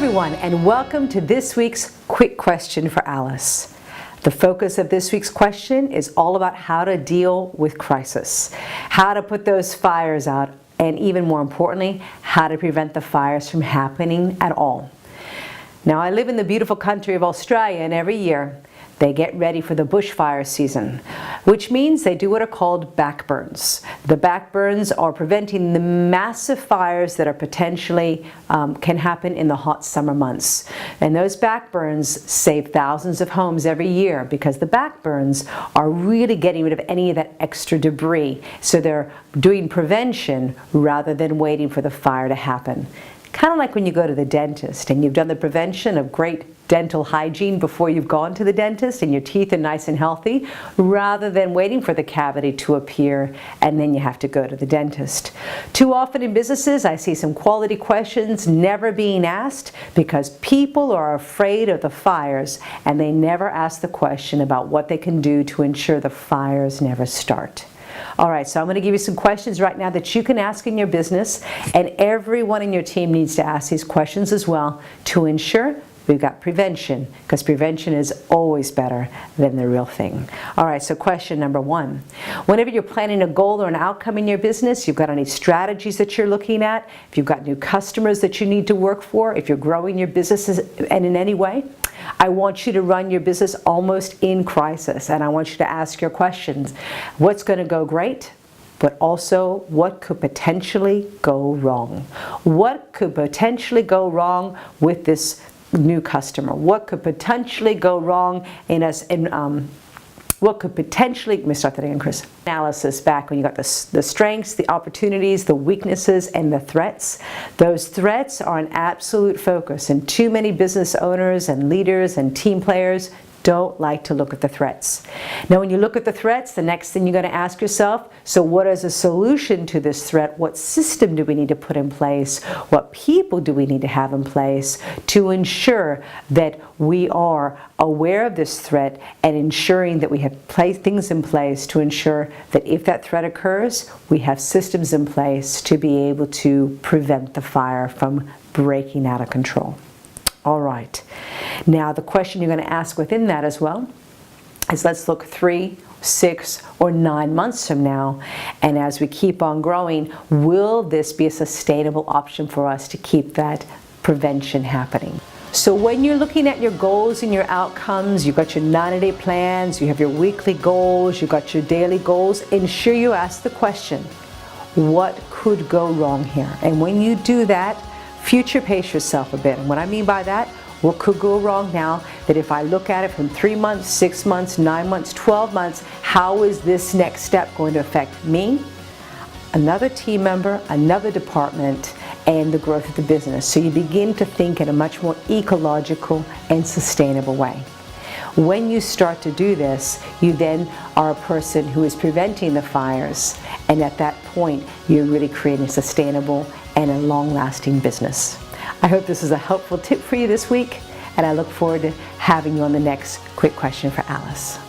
everyone, and welcome to this week's Quick Question for Alice. The focus of this week's question is all about how to deal with crisis, how to put those fires out, and even more importantly, how to prevent the fires from happening at all. Now, I live in the beautiful country of Australia, and every year they get ready for the bushfire season, which means they do what are called backburns. The backburns are preventing the massive fires that are potentially can happen in the hot summer months. And those backburns save thousands of homes every year because the backburns are really getting rid of any of that extra debris. So they're doing prevention rather than waiting for the fire to happen. Kind of like when you go to the dentist and you've done the prevention of great dental hygiene before you've gone to the dentist and your teeth are nice and healthy, rather than waiting for the cavity to appear and then you have to go to the dentist. Too often in businesses, I see some quality questions never being asked because people are afraid of the fires and they never ask the question about what they can do to ensure the fires never start. All right, so I'm going to give you some questions right now that you can ask in your business, and everyone in your team needs to ask these questions as well to ensure we've got prevention, because prevention is always better than the real thing. All right, so question number one. Whenever you're planning a goal or an outcome in your business, you've got any strategies that you're looking at, if you've got new customers that you need to work for, if you're growing your businesses and in any way, I want you to run your business almost in crisis, and I want you to ask your questions. What's going to go great? But also, what could potentially go wrong? What could potentially go wrong with this new customer? What could potentially go wrong in us? What could potentially, let me start that again, Chris. Analysis back when you got the strengths, the opportunities, the weaknesses, and the threats. Those threats are an absolute focus, and too many business owners and leaders and team players don't like to look at the threats. Now, when you look at the threats, the next thing you're going to ask yourself, so what is a solution to this threat? What system do we need to put in place? What people do we need to have in place to ensure that we are aware of this threat and ensuring that we have things in place to ensure that if that threat occurs, we have systems in place to be able to prevent the fire from breaking out of control. All right. Now, the question you're going to ask within that as well is, let's look 3, 6, or 9 months from now, and as we keep on growing, will this be a sustainable option for us to keep that prevention happening? So when you're looking at your goals and your outcomes, you've got your 90-day plans, you have your weekly goals, you've got your daily goals, ensure you ask the question, what could go wrong here? And when you do that, future pace yourself a bit. And what I mean by that, what could go wrong now, that if I look at it from 3 months, 6 months, 9 months, 12 months, how is this next step going to affect me, another team member, another department, and the growth of the business? So you begin to think in a much more ecological and sustainable way. When you start to do this, you then are a person who is preventing the fires, and at that point, you're really creating a sustainable and a long-lasting business. I hope this is a helpful tip for you this week, and I look forward to having you on the next Quick Question for Alice.